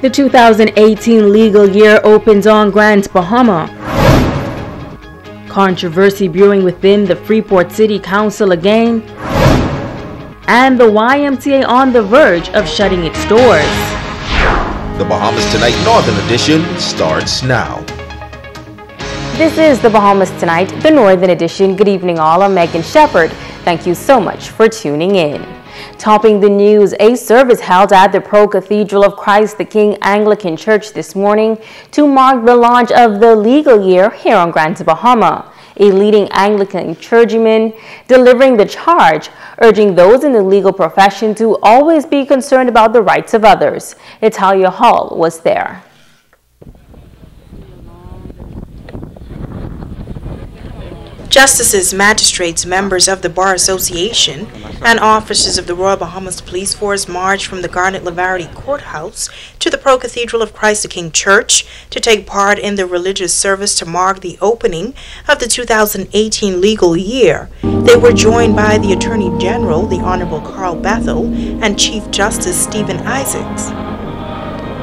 The 2018 legal year opens on Grand Bahama. Controversy brewing within the Freeport City Council again. And the YMCA on the verge of shutting its doors. The Bahamas Tonight Northern Edition starts now. This is the Bahamas Tonight, the Northern Edition. Good evening all, I'm Megan Shepard. Thank you so much for tuning in. Topping the news, a service held at the Pro-Cathedral of Christ the King Anglican Church this morning to mark the launch of the legal year here on Grand Bahama. A leading Anglican clergyman delivering the charge, urging those in the legal profession to always be concerned about the rights of others. Italia Hall was there. Justices, magistrates, members of the Bar Association, and officers of the Royal Bahamas Police Force marched from the Garnet Lavarity Courthouse to the Pro-Cathedral of Christ the King Church to take part in the religious service to mark the opening of the 2018 legal year. They were joined by the Attorney General, the Honorable Carl Bethel, and Chief Justice Stephen Isaacs.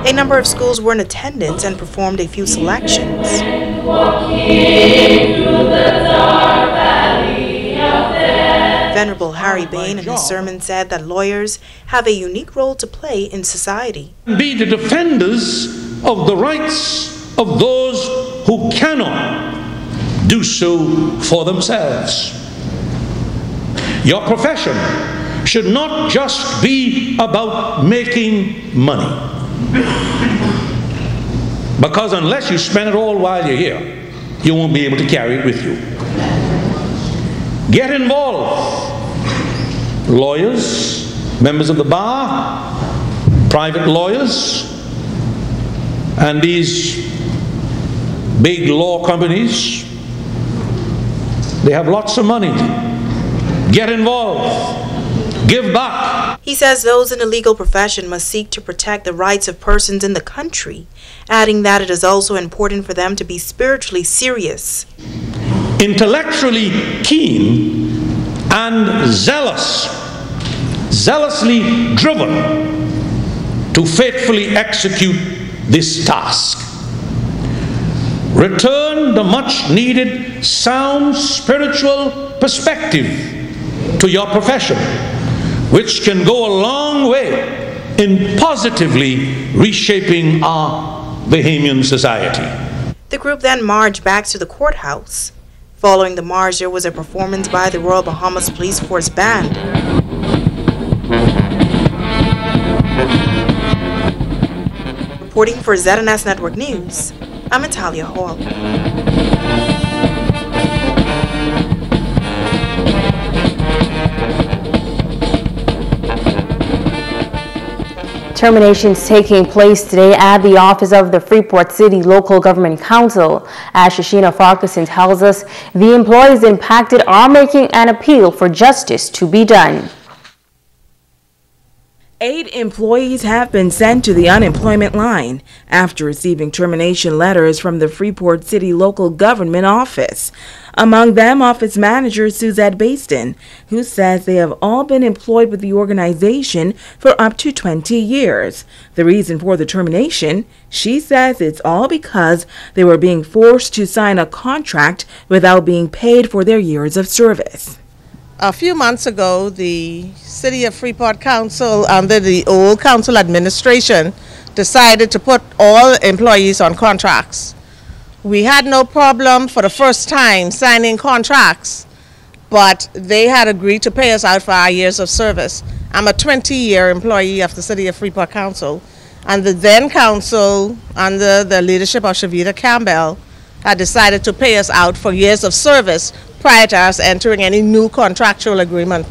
A number of schools were in attendance and performed a few selections. Venerable Harry Bain in his sermon said that lawyers have a unique role to play in society. Be the defenders of the rights of those who cannot do so for themselves. Your profession should not just be about making money. Because unless you spend it all while you're here, you won't be able to carry it with you. Get involved. Lawyers, members of the bar, private lawyers, and these big law companies, they have lots of money. Get involved. Give back. He says those in the legal profession must seek to protect the rights of persons in the country, adding that it is also important for them to be spiritually serious, intellectually keen, and zealously driven to faithfully execute this task. Return the much needed sound spiritual perspective to your profession, which can go a long way in positively reshaping our Bahamian society. The group then marched back to the courthouse. Following the march, there was a performance by the Royal Bahamas Police Force Band. Reporting for ZNS Network News, I'm Italia Hall. Terminations taking place today at the office of the Freeport City Local Government Council. As Shashina Farquharson tells us, the employees impacted are making an appeal for justice to be done. 8 employees have been sent to the unemployment line after receiving termination letters from the Freeport City Local Government Office. Among them, Office Manager Suzette Baston, who says they have all been employed with the organization for up to 20 years. The reason for the termination, she says it's all because they were being forced to sign a contract without being paid for their years of service. A few months ago, the City of Freeport Council, under the old council administration, decided to put all employees on contracts. We had no problem for the first time signing contracts, but they had agreed to pay us out for our years of service. I'm a 20-year employee of the City of Freeport Council, and the then council, under the leadership of Shavita Campbell, had decided to pay us out for years of service prior to us entering any new contractual agreement.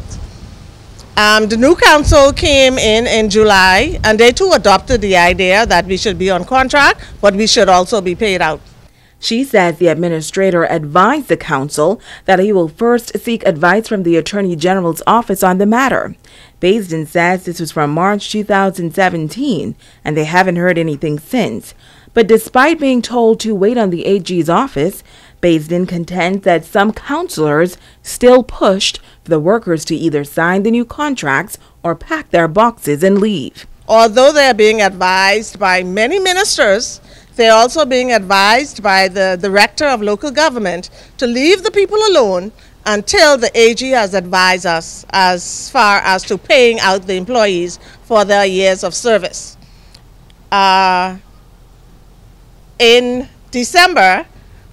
The new council came in July, and they too adopted the idea that we should be on contract, but we should also be paid out. She says the administrator advised the council that he will first seek advice from the Attorney General's office on the matter. Basden says this was from March 2017, and they haven't heard anything since. But despite being told to wait on the AG's office, Basden contends that some counselors still pushed for the workers to either sign the new contracts or pack their boxes and leave. although they are being advised by many ministers, they're also being advised by the director of local government to leave the people alone until the AG has advised us as far as to paying out the employees for their years of service. In December,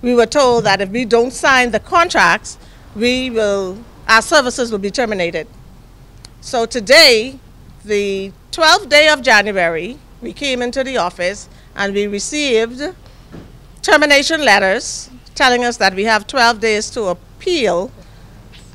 we were told that if we don't sign the contracts, our services will be terminated. So today, the 12th day of January, we came into the office and we received termination letters telling us that we have 12 days to appeal,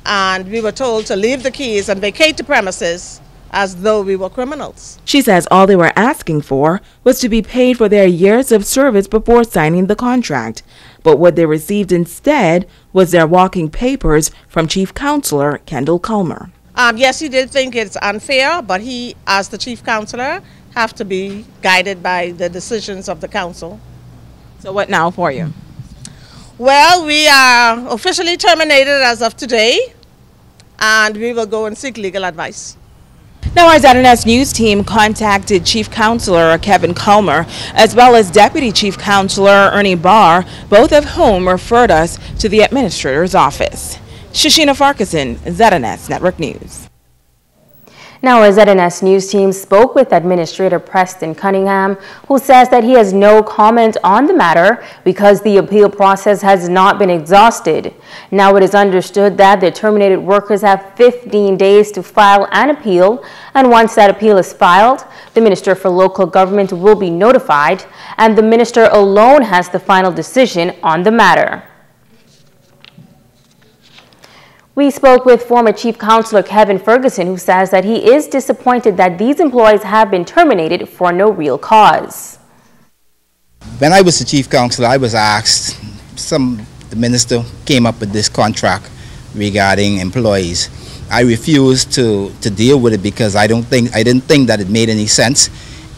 and we were told to leave the keys and vacate the premises as though we were criminals. She says all they were asking for was to be paid for their years of service before signing the contract. But what they received instead was their walking papers from Chief Counselor Kendall Culmer. Yes, he did think it's unfair, but he, as the Chief Counselor, have to be guided by the decisions of the council. So what now for you? Well, we are officially terminated as of today, and we will go and seek legal advice. Now, our ZNS News team contacted Chief Counselor Kevin Culmer as well as Deputy Chief Counselor Ernie Barr, both of whom referred us to the Administrator's office. Shashina Farkason, ZNS Network News. Now, our ZNS News team spoke with Administrator Preston Cunningham, who says that he has no comment on the matter because the appeal process has not been exhausted. Now, it is understood that the terminated workers have 15 days to file an appeal, and once that appeal is filed, the Minister for Local Government will be notified, and the Minister alone has the final decision on the matter. We spoke with former Chief Counselor Kevin Ferguson, who says that he is disappointed that these employees have been terminated for no real cause. When I was the Chief Counselor, I was asked, the minister came up with this contract regarding employees. I refused to deal with it because I didn't think that it made any sense.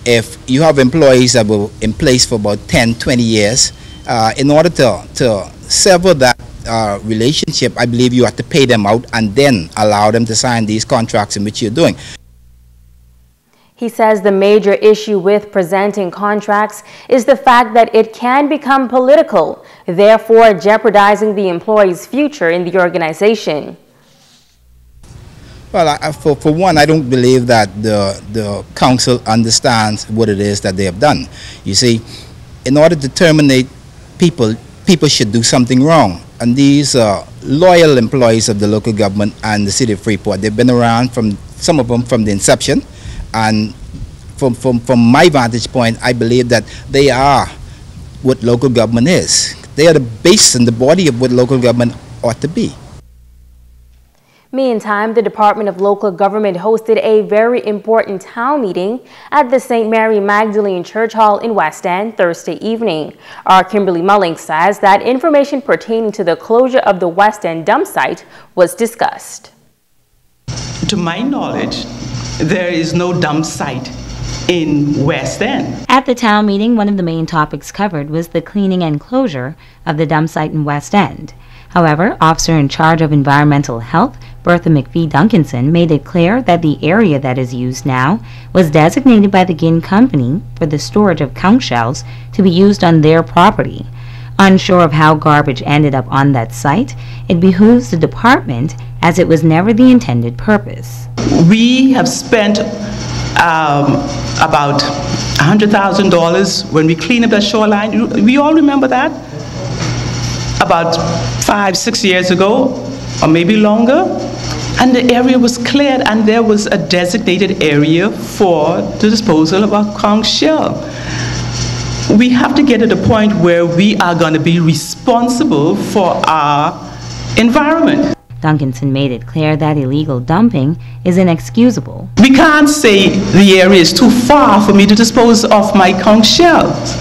If you have employees that were in place for about 10, 20 years, in order to sever that relationship, I believe you have to pay them out and then allow them to sign these contracts in which you're doing. He says the major issue with presenting contracts is the fact that it can become political, therefore jeopardizing the employee's future in the organization. Well, for one, I don't believe that the council understands what it is that they have done. You see, in order to terminate people should do something wrong. And these loyal employees of the local government and the city of Freeport, they've been around, some of them from the inception. And from my vantage point, I believe that they are what local government is. They are the base and the body of what local government ought to be. Meantime, the Department of Local Government hosted a very important town meeting at the St. Mary Magdalene Church Hall in West End Thursday evening. Our Kimberly Mulling says that information pertaining to the closure of the West End dump site was discussed. To my knowledge, there is no dump site in West End. At the town meeting, one of the main topics covered was the cleaning and closure of the dump site in West End. However, officer in charge of environmental health, Bertha McPhee Duncanson, made it clear that the area that is used now was designated by the Ginn Company for the storage of conch shells to be used on their property. Unsure of how garbage ended up on that site, it behooves the department as it was never the intended purpose. We have spent about $100,000 when we cleaned up that shoreline. We all remember that? About 5-6 years ago, or maybe longer, and the area was cleared and there was a designated area for the disposal of our conch shell. We have to get to the point where we are going to be responsible for our environment. Duncanson made it clear that illegal dumping is inexcusable. We can't say the area is too far for me to dispose of my conch shells.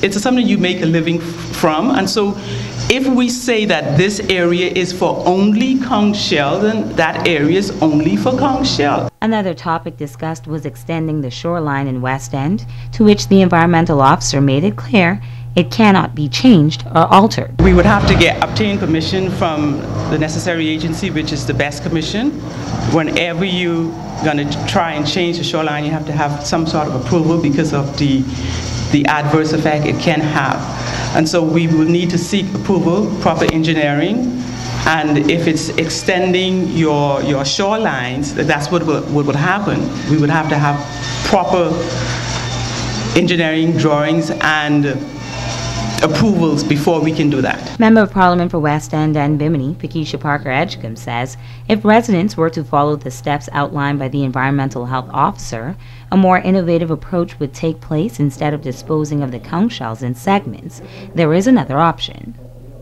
It's something you make a living from, and so if we say that this area is for only conch shell, then that area is only for conch shell. Another topic discussed was extending the shoreline in West End, to which the environmental officer made it clear it cannot be changed or altered. We would have to obtain permission from the necessary agency, which is the Best Commission. Whenever you're going to try and change the shoreline, you have to have some sort of approval because of the adverse effect it can have. And so we will need to seek approval, proper engineering, and if it's extending your shorelines, that's what would happen. We would have to have proper engineering drawings and approvals before we can do that. Member of Parliament for West End and Bimini, Pakeisha Parker Edgecombe, says if residents were to follow the steps outlined by the environmental health officer, a more innovative approach would take place. Instead of disposing of the conch shells in segments, there is another option.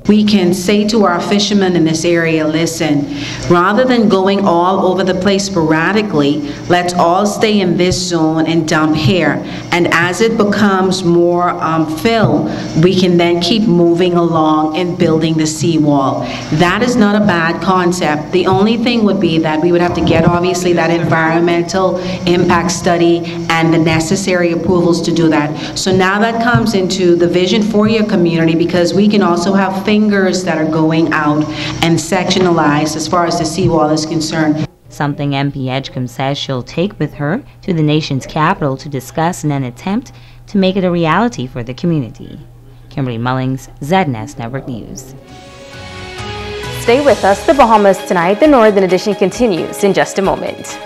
We can say to our fishermen in this area, listen, rather than going all over the place sporadically, let's all stay in this zone and dump here. And as it becomes more fill, we can then keep moving along and building the seawall. That is not a bad concept. The only thing would be that we would have to get, obviously, that environmental impact study and the necessary approvals to do that. So now that comes into the vision for your community, because we can also have fingers that are going out and sectionalized as far as the seawall is concerned. Something MP Edgecombe says she'll take with her to the nation's capital to discuss in an attempt to make it a reality for the community. Kimberly Mullings, ZNS Network News. Stay with us. The Bahamas Tonight, the Northern Edition continues in just a moment.